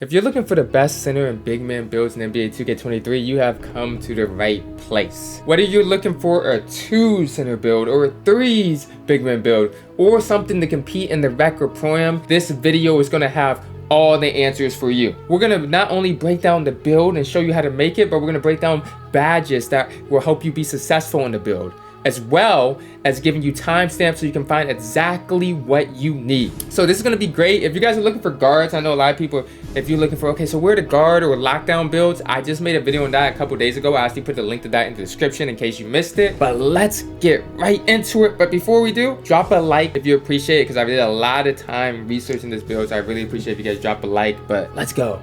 If you're looking for the best center and big man builds in NBA 2K23, you have come to the right place. Whether you're looking for a 2 center build or a 3's big man build or something to compete in the rec or pro-am, this video is going to have all the answers for you. We're going to not only break down the build and show you how to make it, but we're going to break down badges that will help you be successful in the build, as well as giving you timestamps so you can find exactly what you need. So this is gonna be great. If you guys are looking for guards, I know a lot of people, if you're looking for, okay, so where to guard or lockdown builds, I just made a video on that a couple days ago. I actually put the link to that in the description in case you missed it. But let's get right into it. But before we do, drop a like if you appreciate it, because I did a lot of time researching this build. So I really appreciate if you guys drop a like, but let's go.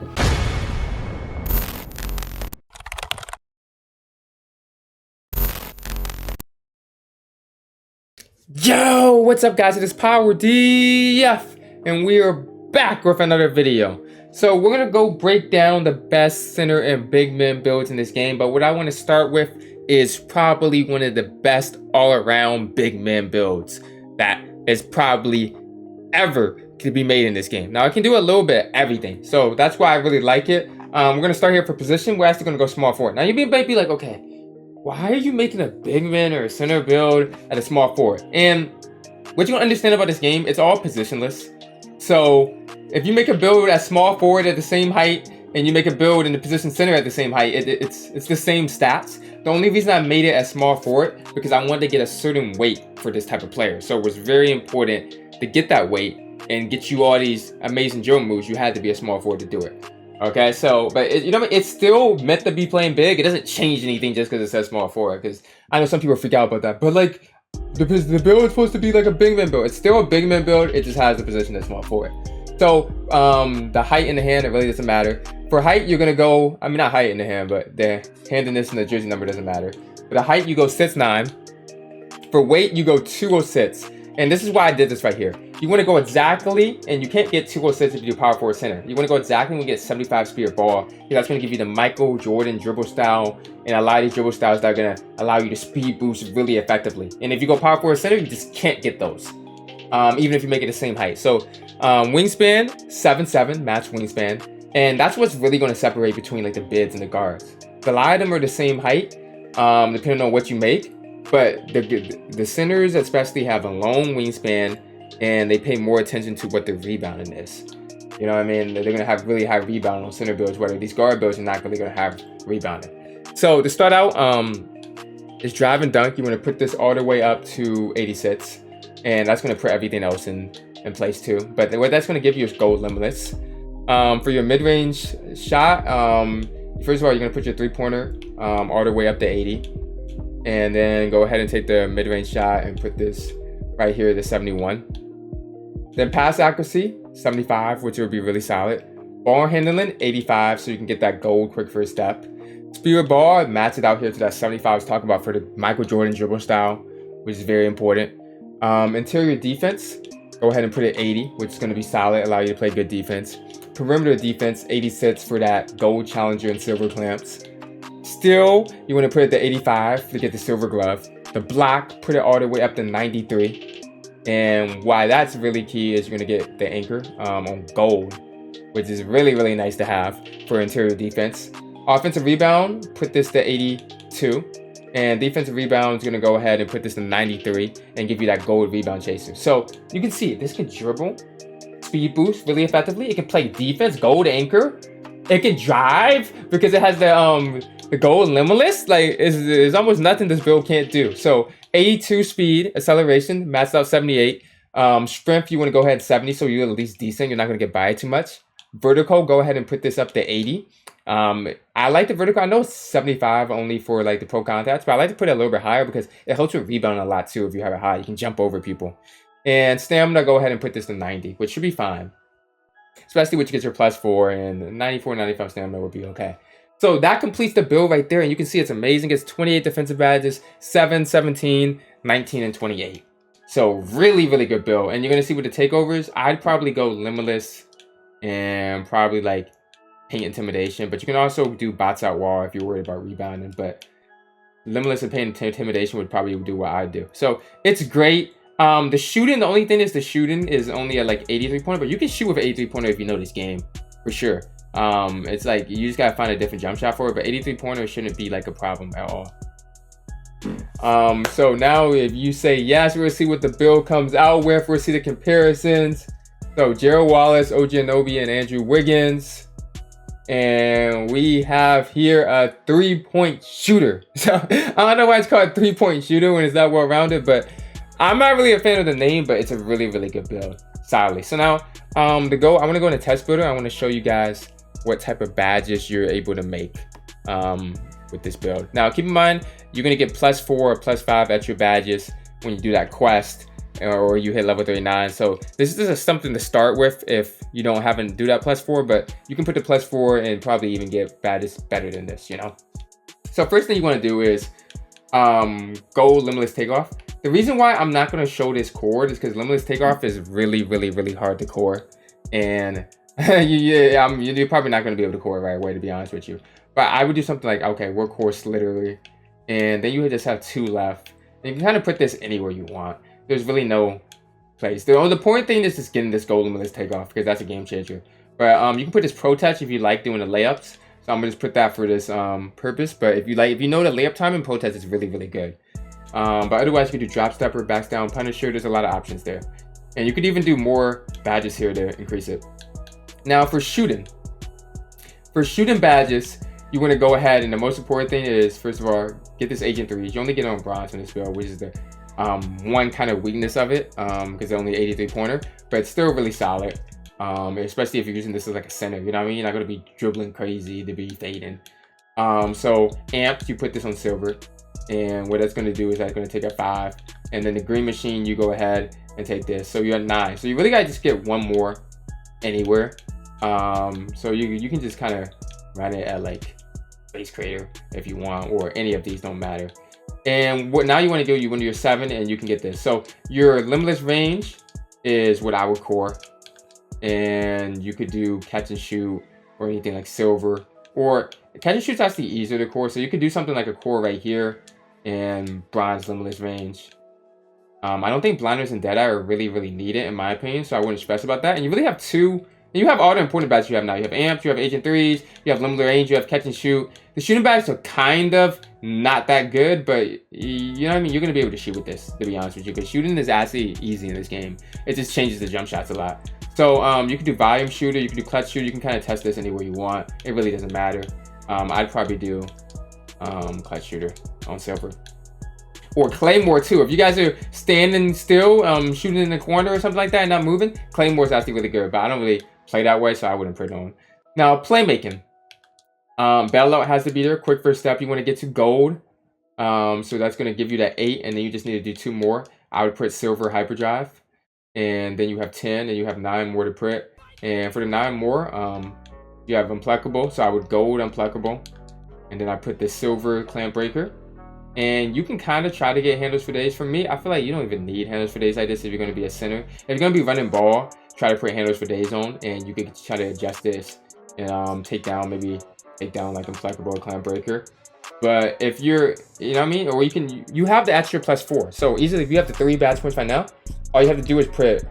Yo, what's up guys? It is PowerDF and we are back with another video. So we're gonna go break down the best center and big man builds in this game, but what I want to start with is probably one of the best all-around big man builds that is probably ever to be made in this game. Now I can do a little bit of everything, so that's why I really like it. We're gonna start here for position. We're actually gonna go small forward. Now you might be like, okay, why are you making a big man or a center build at a small forward? And what you don't understand about this game, it's all positionless. So if you make a build at small forward at the same height and you make a build in the position center at the same height, it's the same stats. The only reason I made it as small forward because I wanted to get a certain weight for this type of player. So it was very important to get that weight and get you all these amazing drill moves. You had to be a small forward to do it. Okay, so, but it's still meant to be playing big. It doesn't change anything just because it says small forward, because I know some people freak out about that, but like, the build is supposed to be like a big man build. It's still a big man build, it just has the position as small forward. So, the height in the hand, it really doesn't matter. For height, you're gonna go, I mean, not height in the hand, but the handedness and the jersey number doesn't matter. For the height, you go 6'9". For weight, you go 206. And this is why I did this right here. You want to go exactly, and you can't get 206 if you do power forward center. You want to go exactly and get 75 speed of ball, because that's going to give you the Michael Jordan dribble style, and a lot of these dribble styles that are going to allow you to speed boost really effectively. And if you go power forward center, you just can't get those, even if you make it the same height. So wingspan, 7'7", match wingspan, and that's what's really going to separate between like the bids and the guards. A lot of them are the same height, depending on what you make. But the centers especially have a long wingspan, and they pay more attention to what the rebounding is. You know what I mean? They're going to have really high rebound on center builds, whether these guard builds are not really going to have rebounding. So to start out, is drive and dunk. You want to put this all the way up to 86, and that's going to put everything else in place too. But what that's going to give you is gold limitless. For your mid-range shot, first of all, you're going to put your three-pointer all the way up to 80. And then go ahead and take the mid-range shot and put this right here to 71. Then pass accuracy, 75, which would be really solid. Ball handling, 85, so you can get that gold quick first step. Speed of ball, match it out here to that 75 I was talking about for the Michael Jordan dribble style, which is very important. Interior defense, go ahead and put it 80, which is going to be solid, allow you to play good defense. Perimeter defense, 86 for that gold challenger and silver clamps. Still, you want to put it to 85 to get the silver glove. The block, put it all the way up to 93. And why that's really key is you're going to get the anchor on gold, which is really, really nice to have for interior defense. Offensive rebound, put this to 82. And defensive rebound is going to go ahead and put this to 93 and give you that gold rebound chaser. So you can see this can dribble, speed boost really effectively. It can play defense, gold anchor. It can drive because it has the gold limitless. Like, there's almost nothing this build can't do. So 82 speed, acceleration, maxed out 78. Strength, you want to go ahead 70, so you're at least decent. You're not going to get by too much. Vertical, go ahead and put this up to 80. I like the vertical. I know it's 75 only for like the pro contacts, but I like to put it a little bit higher because it helps with rebounding a lot too. If you have it high, you can jump over people. And stamina, go ahead and put this to 90, which should be fine. Especially which gets your +4, and 94, 95 stamina would be okay. So that completes the build right there, and you can see it's amazing. It's 28 defensive badges, 7, 17, 19, and 28. So really, really good build. And you're going to see with the takeovers, I'd probably go limitless and probably like paint intimidation. But you can also do bots out wall if you're worried about rebounding. But limitless and paint intimidation would probably do what I do. So it's great. The shooting, the only thing is the shooting is only at like 83 pointer, but you can shoot with an 83 pointer if you know this game for sure. It's like you just gotta find a different jump shot for it, but 83 pointer shouldn't be like a problem at all. So now if you say yes, we're gonna see what the build comes out with. We'll see the comparisons. So Gerald Wallace, OG Anunoby, and Andrew Wiggins. And we have here a 3-point shooter. So I don't know why it's called 3-point shooter when it's that well rounded, but I'm not really a fan of the name, but it's a really, really good build. Solidly. So now I want to go into test builder. I want to show you guys what type of badges you're able to make with this build. Now keep in mind, you're going to get +4 or +5 at your badges when you do that quest or you hit level 39. So this is something to start with if you haven't do that +4, but you can put the +4 and probably even get badges better than this, you know. So first thing you want to do is go limitless takeoff. The reason why I'm not going to show this core is because limitless takeoff is really, really, really hard to core, and you're probably not going to be able to core right away, to be honest with you. But I would do something like, okay, workhorse literally, and then you would just have 2 left. And you can kind of put this anywhere you want. There's really no place. The important thing is just getting this gold limitless takeoff, because that's a game changer. But you can put this pro touch if you like doing the layups. So I'm gonna just put that for this purpose. But if you know the layup time in pro touch is really, really good. But otherwise you can do drop stepper, backs down, punisher. There's a lot of options there, and you could even do more badges here to increase it. Now for shooting badges, you want to go ahead, and the most important thing is, first of all, get this Agent 3. You only get it on bronze in this build, which is the one kind of weakness of it, because it's only 83 pointer, but it's still really solid, especially if you're using this as like a center, you know what I mean? You're not going to be dribbling crazy to be fading. So amped, you put this on silver, and what that's going to do is that's going to take a 5, and then the green machine, you go ahead and take this, so you're at 9. So you really got to just get one more anywhere. So you can just kind of run it at like Base Creator if you want, or any of these, don't matter. And what now you want to do, you want to do your 7, and you can get this. So your limitless range is what I would core, and you could do catch and shoot or anything like silver, or catch and shoot's actually easier to core. So you could do something like a core right here and bronze limitless range. I don't think blinders and deadeye are really, really needed in my opinion, so I wouldn't stress about that. And you really have 2. You have all the important badges you have now. You have amps, you have Agent 3s, you have limitless range, you have catch and shoot. The shooting badges are kind of not that good, but you know what I mean? You're going to be able to shoot with this, to be honest with you, because shooting is actually easy in this game. It just changes the jump shots a lot. So you can do volume shooter, you can do clutch shooter, you can kind of test this anywhere you want. It really doesn't matter. I'd probably do clutch shooter on silver. Or Claymore too. If you guys are standing still, shooting in the corner or something like that and not moving, Claymore's actually really good, but I don't really play that way, so I wouldn't put it on. Now, playmaking. Bailout has to be there. Quick first step, you want to get to gold. So that's going to give you that 8, and then you just need to do 2 more. I would put silver hyperdrive, and then you have 10, and you have 9 more to put. And for the 9 more, you have implacable, so I would gold implacable, and then I put the silver clamp breaker. And you can kind of try to get handles for days. For me, I feel like you don't even need handles for days like this if you're going to be a center. If you're going to be running ball, try to put handles for days on, and you can try to adjust this and take down like implacable or clamp breaker. But if you're, you know what I mean, or you have the extra +4. So easily, if you have the 3 badge points right now, all you have to do is put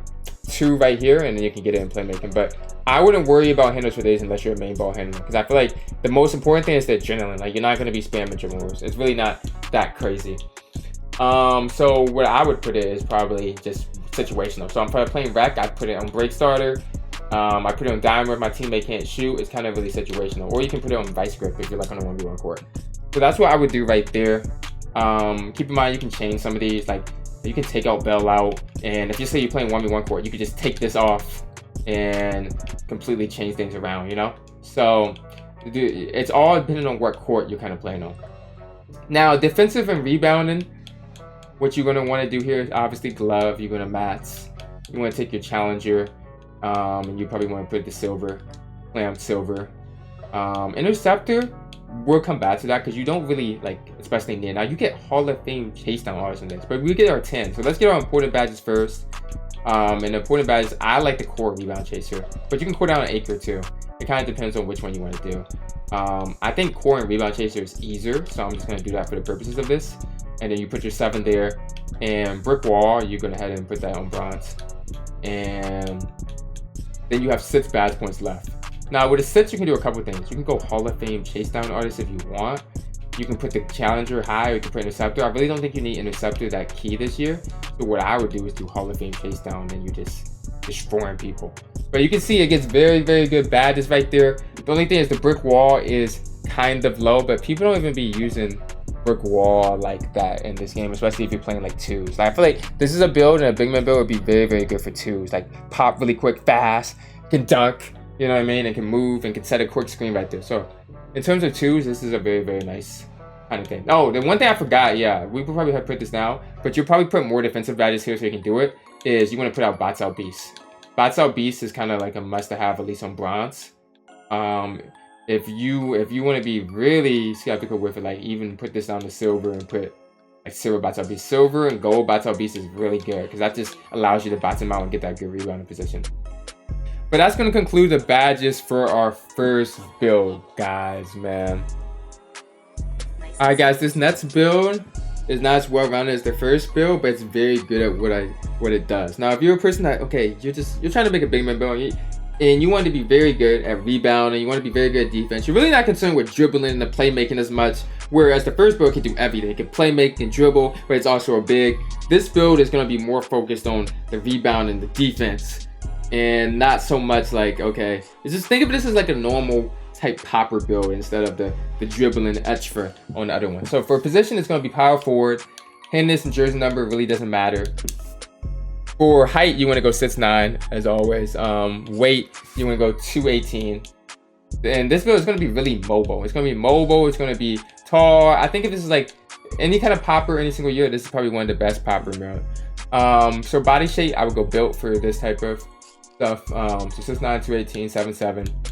2 right here, and then you can get it in playmaking. But I wouldn't worry about handles for days unless you're a main ball handler, because I feel like the most important thing is the adrenaline. Like, you're not going to be spamming dribble moves. It's really not that crazy. So what I would put it is probably just situational. So I'm probably playing rec, I put it on break starter. I put it on diamond if my teammate can't shoot. It's kind of really situational. Or you can put it on vice grip if you're like on a 1v1 court. So that's what I would do right there. Keep in mind, you can change some of these. Like, you can take out bailout, and if you say you're playing 1v1 court, you could just take this off and completely change things around, you know? So it's all depending on what court you're kind of playing on. Now, defensive and rebounding, what you're going to want to do here is obviously glove. You're going to mats. You want to take your challenger, and you probably want to put the silver, clamp silver. Interceptor, we'll come back to that because you don't really, like, especially near. Now, you get Hall of Fame chase down artists in this, but we get our 10. So let's get our important badges first. And the important badges, I like the core rebound chaser, but you can core down an acre too. It kind of depends on which one you want to do. I think core and rebound chaser is easier, so I'm just going to do that for the purposes of this. And then you put your 7 there, and brick wall, you go ahead and put that on bronze. And then you have 6 badge points left. Now with the sets, you can do a couple things. You can go Hall of Fame chase down artist if you want. You can put the challenger high, or you can put interceptor. I really don't think you need interceptor that key this year. So what I would do is do Hall of Fame chase down, and you just destroying people. But you can see it gets very, very good badges right there. The only thing is the brick wall is kind of low, but people don't even be using brick wall like that in this game, especially if you're playing like twos. Like, I feel like this is a build, and a Bigman build would be very, very good for twos. Like pop really quick, fast, can dunk, you know what I mean, and can move and can set a quick screen right there. So in terms of twos, this is a very, very nice kind of thing. Oh, the one thing I forgot, yeah, we would probably have put this now, but you'll probably put more defensive badges here so you can do it, is you want to put out Bots Out Beast. Bots Out Beast is kind of like a must to have, at least on bronze. If you want to be really skeptical with it, like even put this down to silver and put like silver Bots Out Beast. Silver and gold Bots Out Beast is really good because that just allows you to box him out and get that good rebounding position. But that's going to conclude the badges for our first build, guys, man. Alright guys, this next build is not as well rounded as the first build, but it's very good at what it does. Now if you're a person that, okay, you're trying to make a big man build and you want to be very good at rebounding, you want to be very good at defense, you're really not concerned with dribbling and the playmaking as much, whereas the first build can do everything. It can playmake and dribble, but it's also a big. This build is going to be more focused on the rebound and the defense, and not so much like, okay, just think of this as like a normal type popper build instead of the dribbling extra on the other one. So for position, it's going to be power forward. Handness and jersey number really doesn't matter. For height, you want to go 6'9", as always. Weight, you want to go 218. And this build is going to be really mobile. It's going to be mobile. It's going to be tall. I think if this is like any kind of popper any single year, this is probably one of the best popper builds. So body shape, I would go built for this type of stuff. So 6'9", 218, 7'7".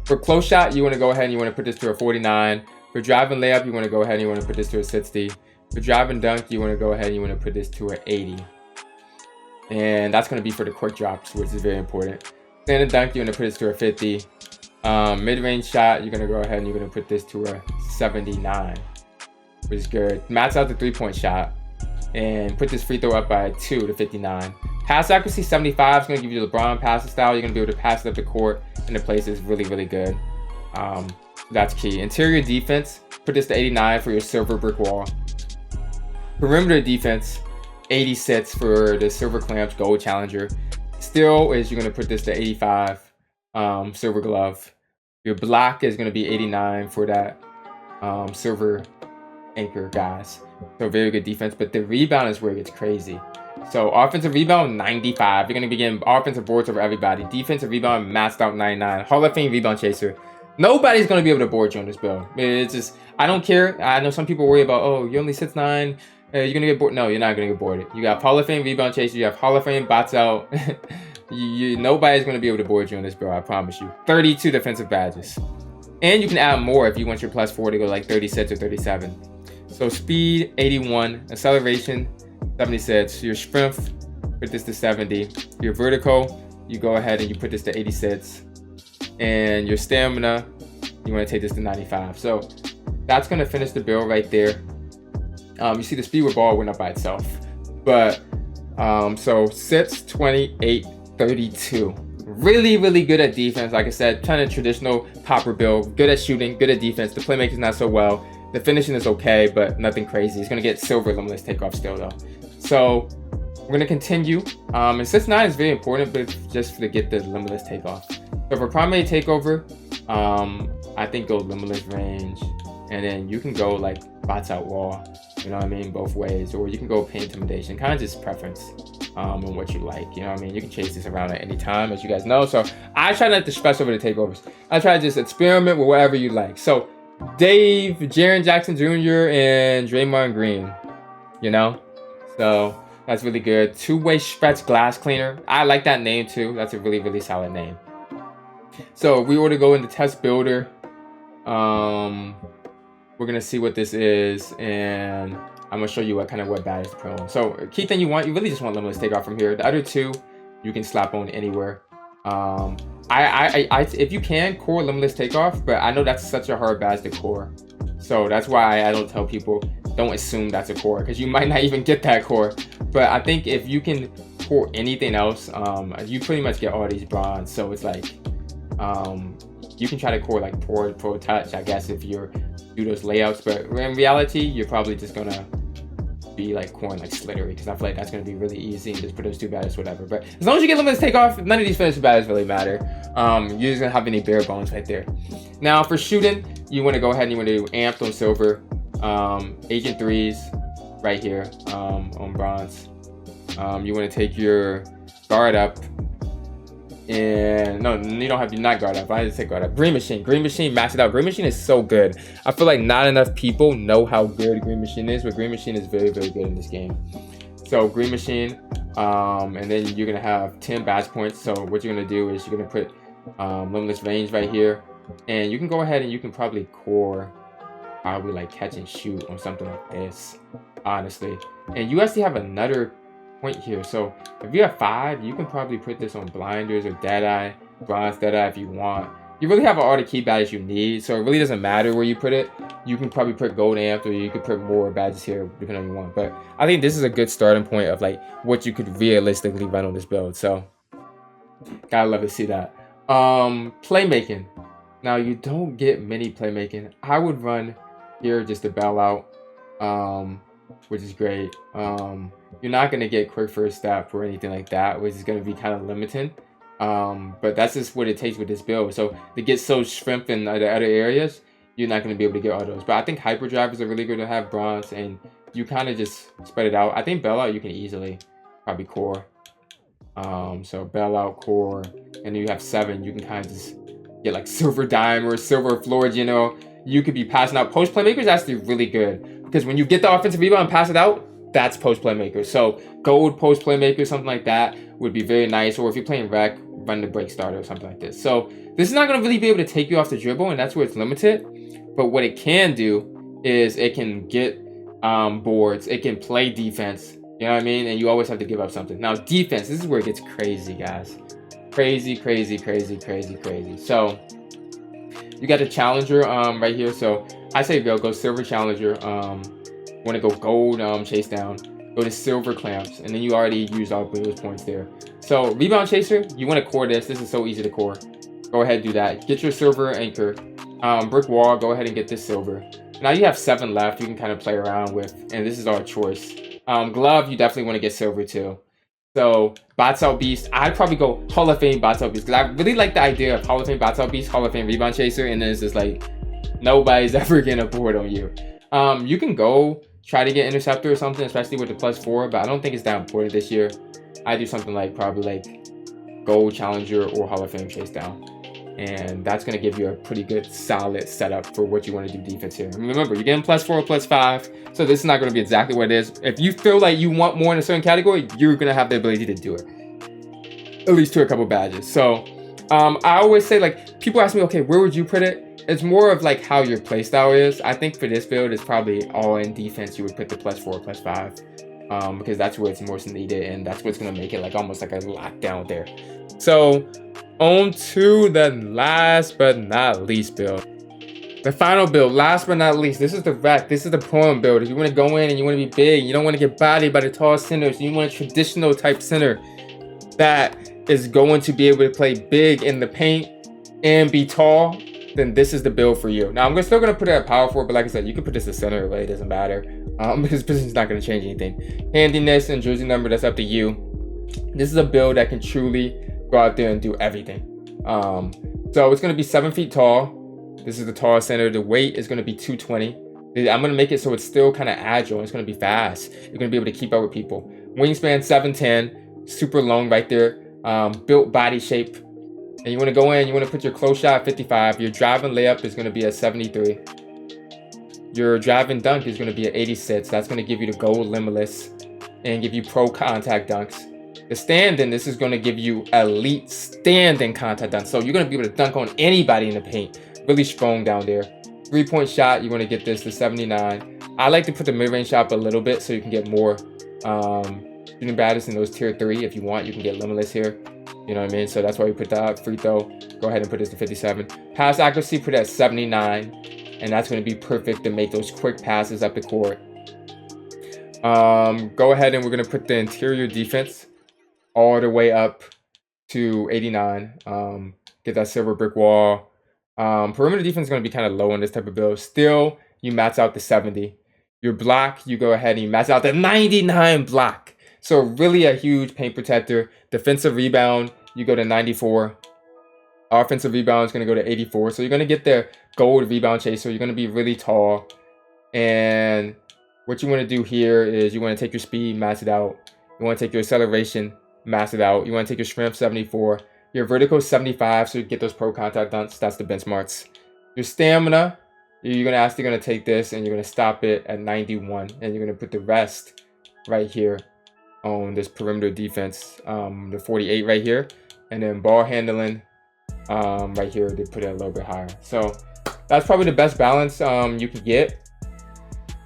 For close shot, you want to go ahead and you want to put this to a 49. For drive and layup, you want to go ahead and you want to put this to a 60. For drive and dunk, you want to go ahead and you want to put this to an 80. And that's going to be for the quick drops, which is very important. Stand and dunk, you're going to put this to a 50. Mid-range shot, you're going to go ahead and you're going to put this to a 79, which is good. Max out the three-point shot and put this free throw up by 2 to 59. Pass accuracy 75 is going to give you the LeBron passing style. You're going to be able to pass it up the court, and the place is really, really good. That's key. Interior defense, put this to 89 for your silver brick wall. Perimeter defense, 86 for the silver clamps gold challenger. Still is you're going to put this to 85 silver glove. Your block is going to be 89 for that silver anchor guys. So very good defense, but the rebound is where it gets crazy. So offensive rebound 95. You're going to be getting offensive boards over everybody. Defensive rebound maxed out 99. Hall of Fame rebound chaser. Nobody's going to be able to board you on this build. It's just, I don't care. I know some people worry about, oh, you're only 6'9". You're going to get bored. No, you're not going to get boarded. You have Hall of Fame rebound chaser. You have Hall of Fame bots out. Nobody's going to be able to board you on this build, I promise you. 32 defensive badges. And you can add more if you want your +4 to go like 36 or 37. So speed, 81. Acceleration, 76. Your strength, put this to 70. Your vertical, you go ahead and you put this to 86. And your stamina, you want to take this to 95. So that's going to finish the build right there. You see the speed with ball went up by itself. But, so 6, 28, 32. Really, really good at defense. Like I said, kind of traditional popper build. Good at shooting, good at defense. The playmaking is not so well. The finishing is okay, but nothing crazy. It's going to get silver limitless takeoff still, though. So we're going to continue. And 6'9" is very important, but just to get the limitless takeoff. So for primary takeover, I think go limitless range. And then you can go like bots out wall. You know what I mean? Both ways. Or you can go pain intimidation. Kind of just preference on what you like. You know what I mean? You can chase this around at any time, as you guys know. So I try not to stress over the takeovers. I try to just experiment with whatever you like. So Dave, Jaren Jackson Jr., and Draymond Green. You know? So that's really good. Two-way stretch glass cleaner. I like that name too. That's a really, really solid name. So we were to go into test builder. We're gonna see what this is, and I'm gonna show you what badge to put on. So key thing you really just want limitless takeoff from here. The other two, you can slap on anywhere. If you can, core limitless takeoff, but I know that's such a hard badge to core. So that's why I don't tell people, don't assume that's a core, because you might not even get that core. But I think if you can core anything else, you pretty much get all these bronze. So it's like, You can try to core like pro touch, I guess, if you're do those layouts, but in reality, you're probably just gonna be like coring like Slithery, because I feel like that's gonna be really easy and just put those 2 batters, whatever. But as long as you get limitless takeoff, none of these finisher batters really matter. You're just gonna have any bare bones right there. Now for shooting, you want to go ahead and you want to do amped on silver, agent 3s right here on bronze. You want to take your guard up. And no, you don't have to not guard up. I just say guard up. Green Machine, max it out. Green Machine is so good. I feel like not enough people know how good Green Machine is, but Green Machine is very, very good in this game. So Green Machine, and then you're gonna have 10 badge points. So what you're gonna do is you're gonna put limitless range right here, and you can go ahead and you can probably core probably like catch and shoot on something like this, honestly. And you actually have another point here, so if you have 5, you can probably put this on blinders or Deadeye, bronze Deadeye if you want. You really have all the key badges you need, so it really doesn't matter where you put it. You can probably put gold amped, or you could put more badges here depending on what you want. But I think this is a good starting point of like what you could realistically run on this build. So gotta love to see that. Playmaking. Now you don't get many playmaking. I would run here just to bail out, which is great. You're not going to get quick first step or anything like that, which is going to be kind of limiting. But that's just what it takes with this build. So to get so shrimp in the other areas, you're not going to be able to get all those. But I think hyperdrivers are really good to have bronze, and you kind of just spread it out. I think bailout you can easily probably core. So bailout, core, and then you have 7. You can kind of just get like silver dime or silver floor, you know. You could be passing out. Post playmaker is actually really good, because when you get the offensive rebound and pass it out, that's post playmaker. So gold post playmaker, something like that would be very nice. Or if you're playing rec, run the break starter or something like this. So this is not going to really be able to take you off the dribble, and that's where it's limited. But what it can do is it can get boards. It can play defense. You know what I mean? And you always have to give up something. Now defense, this is where it gets crazy, guys. Crazy. So you got the challenger right here. So I say go silver challenger. Want to go gold chase down, go to silver clamps, and then you already used all those points there. So rebound chaser, you want to core this. This is so easy to core. Go ahead, do that. Get your silver anchor. Brick wall, go ahead and get this silver. Now you have 7 left you can kind of play around with, and this is our choice. Glove, you definitely want to get silver too. So bots out beast, I'd probably go Hall of Fame bots out beast, because I really like the idea of Hall of Fame bots out beast, Hall of Fame rebound chaser, and then it's just like nobody's ever gonna board on you. You can go try to get interceptor or something, especially with the +4, but I don't think it's that important this year. I do something like probably like gold challenger or Hall of Fame chase down, and that's going to give you a pretty good solid setup for what you want to do defense here. And remember, you're getting +4 or +5, so this is not going to be exactly what it is. If you feel like you want more in a certain category, you're going to have the ability to do it, at least to a couple badges. So I always say, like, people ask me, okay, where would you put it? It's more of like how your playstyle is. I think for this build, it's probably all in defense. You would put the +4, +5, because that's where it's most needed, and that's what's gonna make it like almost like a lockdown there. So on to the last but not least build. The final build, last but not least, this is the rack. This is the poem build. If you want to go in and you want to be big, you don't want to get bodied by the tall centers. You want a traditional type center that is going to be able to play big in the paint and be tall, then this is the build for you. Now, I'm still going to put it at power forward, but like I said, you can put this at center, it really doesn't matter. Because position's not going to change anything. Handiness and jersey number, that's up to you. This is a build that can truly go out there and do everything. So it's going to be 7 feet tall. This is the tall center. The weight is going to be 220. I'm going to make it so it's still kind of agile. It's going to be fast. You're going to be able to keep up with people. Wingspan 7'10", super long right there. Built body shape. And you want to go in, you want to put your close shot at 55. Your driving layup is going to be at 73. Your driving dunk is going to be at 86. That's going to give you the gold limitless and give you pro contact dunks. The stand-in, this is going to give you elite stand-in contact dunks. So you're going to be able to dunk on anybody in the paint. Really strong down there. 3-point shot, you want to get this to 79. I like to put the mid-range shot up a little bit so you can get more shooting batters in those tier 3. If you want, you can get limitless here. You know what I mean? So that's why we put that up. Free throw, go ahead and put this to 57. Pass accuracy, put it at 79. And that's going to be perfect to make those quick passes up the court. Go ahead and we're going to put the interior defense all the way up to 89. Get get that silver brick wall. Perimeter defense is going to be kind of low on this type of build. Still, you max out the 70. Your block, you go ahead and you max out the 99 block. So really a huge paint protector. Defensive rebound, you go to 94. Offensive rebound is going to go to 84. So you're going to get the gold rebound chaser. You're going to be really tall. And what you want to do here is you want to take your speed, max it out. You want to take your acceleration, max it out. You want to take your strength, 74. Your vertical, 75, so you get those pro contact dunks. That's the benchmarks. Your stamina, you're going to take this and you're going to stop it at 91. And you're going to put the rest right here on this perimeter defense, the 48 right here. And then ball handling, right here, they put it a little bit higher. So that's probably the best balance you can get.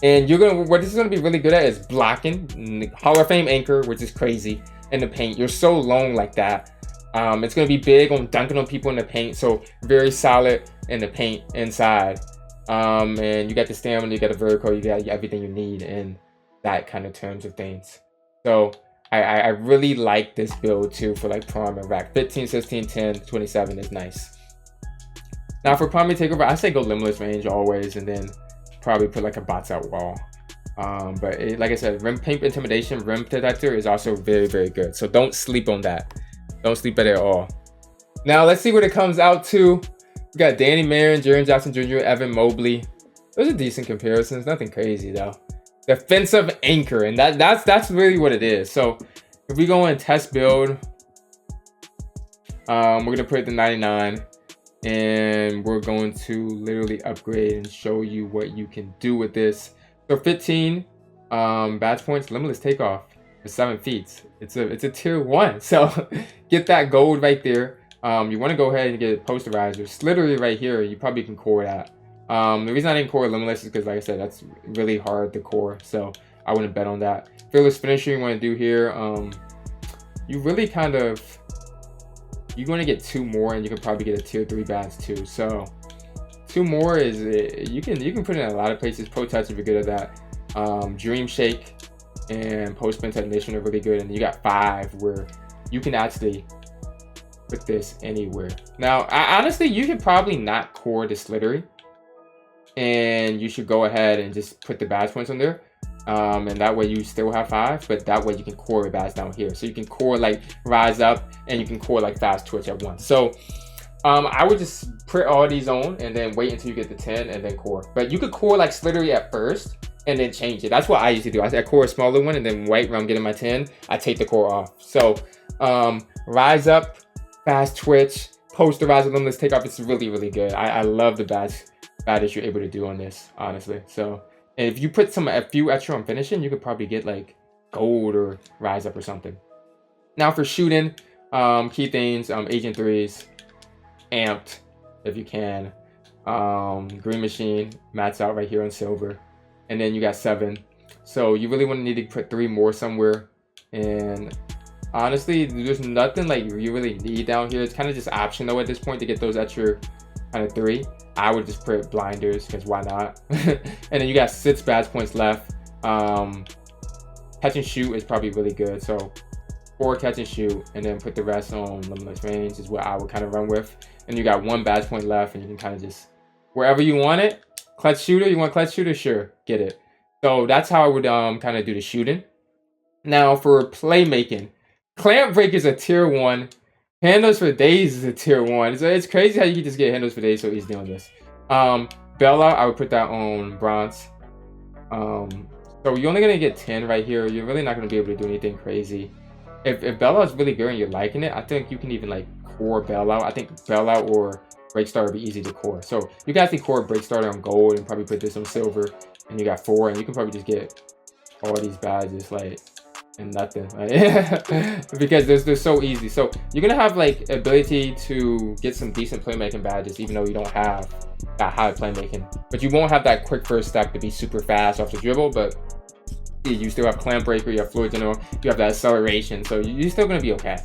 And what this is gonna be really good at is blocking. Hall of Fame anchor, which is crazy in the paint. You're so long like that. It's gonna be big on dunking on people in the paint. So very solid in the paint inside. And you got the stamina, you got the vertical, you got everything you need in that kind of terms of things. So I really like this build too for like prom and rack. 15, 16, 10, 27 is nice. Now for primary takeover, I say go limitless range always, and then probably put like a box out wall. But like I said, rim paint intimidation, rim protector is also very, very good. So don't sleep on that. Don't sleep at it at all. Now let's see what it comes out to. We got Danny Marin, Jaren Jackson Jr., Evan Mobley. Those are decent comparisons. Nothing crazy though. Defensive anchor, and that's really what it is. So if we go in test build, we're gonna put the 99. And we're going to literally upgrade and show you what you can do with this. So 15 badge points, limitless takeoff for 7 feet. It's a tier 1. So get that gold right there. You want to go ahead and get a posterizer. Slittery right here, you probably can core that. The reason I didn't core limitless is because, like I said, that's really hard to core. So I wouldn't bet on that. Fearless finisher you want to do here. You really kind of, you're going to get 2 more, and you can probably get a tier 3 badge too. So 2 more is, you can put it in a lot of places. Pro touch if you're good at that. Dream shake and post spin technician are really good, and you got 5 where you can actually put this anywhere. Now honestly, you could probably not core the slittery, and you should go ahead and just put the badge points on there. And that way you still have 5, but that way you can core a badge down here. So you can core like rise up, and you can core like fast twitch at once. So I would just put all these on and then wait until you get the 10 and then core. But you could core like slittery at first and then change it. That's what I usually do. I core a smaller one, and then wait when I'm getting my 10, I take the core off. So rise up, fast twitch, posterize with limitless takeoff. It's really, really good. I love the badges you're able to do on this, honestly. So and if you put a few extra on finishing, you could probably get like gold or rise up or something. Now for shooting, key things, agent 3s, amped if you can, green machine, max out right here on silver, and then you got 7. So you really want to need to put 3 more somewhere. And honestly, there's nothing like you really need down here. It's kind of just optional at this point to get those extra kind of 3. I would just put blinders, because why not? And then you got 6 badge points left. Catch and shoot is probably really good. So 4 catch and shoot, and then put the rest on limitless range is what I would kind of run with. And you got 1 badge point left, and you can kind of just wherever you want it. Clutch shooter, you want clutch shooter? Sure, get it. So that's how I would kind of do the shooting. Now for playmaking, clamp break is a tier 1. Handles for days is a tier 1. So it's crazy how you can just get handles for days so easy on this. Bella, I would put that on bronze. So you're only gonna get 10 right here. You're really not gonna be able to do anything crazy. If Bella is really good and you're liking it, I think you can even like core Bella. I think Bella or Break Starter would be easy to core. So you can actually core Break Starter on gold and probably put this on silver, and you got 4, and you can probably just get all these badges like and nothing, right? Because they're so easy. So you're gonna have like ability to get some decent playmaking badges, even though you don't have that high playmaking. But you won't have that quick first step to be super fast off the dribble. But you still have clamp breaker, you have fluid general, you have that acceleration. So you're still gonna be okay.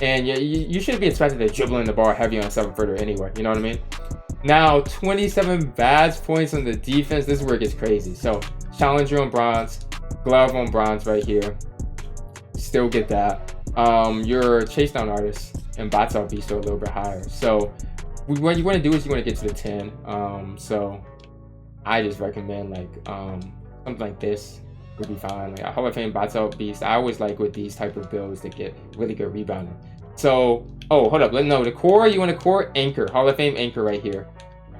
And you shouldn't be expected to dribble in the ball heavy on 7-footer anyway. You know what I mean? Now 27 badge points on the defense. This is where it gets crazy. So challenger on bronze. Glove on bronze right here. Still get that. Your chase down artist. and bots out beast are a little bit higher. So what you want to do is you want to get to the 10. So I just recommend like something like this would be fine. Like Hall of Fame bots out beast. I always like with these type of builds to get really good rebounding. So hold up, no, the core, you want to core anchor, Hall of Fame anchor right here.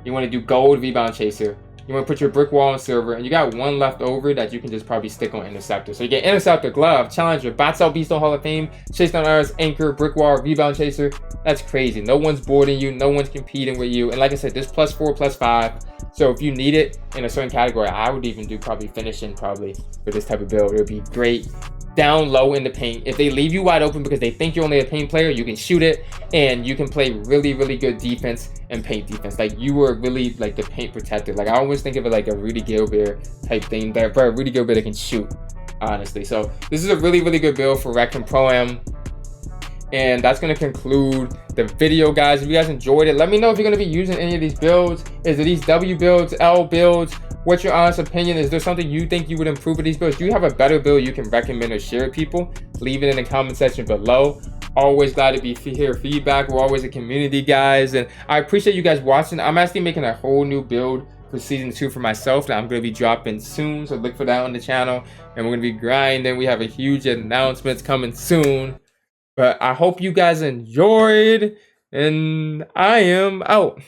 You want to do gold rebound chaser. You want to put your brick wall on silver, and you got one left over that you can just probably stick on interceptor. So you get interceptor, glove, challenger, bots out beast on Hall of Fame, chase down arrows, anchor, brick wall, rebound chaser. That's crazy. No one's boarding you, no one's competing with you. And like I said, this +4, +5. So if you need it in a certain category, I would even do probably finishing probably for this type of build. It would be great. Down low in the paint. If they leave you wide open because they think you're only a paint player, you can shoot it, and you can play really, really good defense and paint defense. Like you were really like the paint protector. Like I always think of it like a Rudy Gobert type thing, but for a Rudy Gobert that can shoot, honestly. So this is a really, really good build for Rec and Pro-Am. And that's going to conclude the video, guys. If you guys enjoyed it, let me know if you're going to be using any of these builds. Is it these W builds, L builds? What's your honest opinion? Is there something you think you would improve with these builds? Do you have a better build you can recommend or share with people? Leave it in the comment section below. Always glad to be hear feedback. We're always a community, guys. And I appreciate you guys watching. I'm actually making a whole new build for season 2 for myself that I'm going to be dropping soon. So look for that on the channel. And we're going to be grinding. We have a huge announcements coming soon. But I hope you guys enjoyed, and I am out.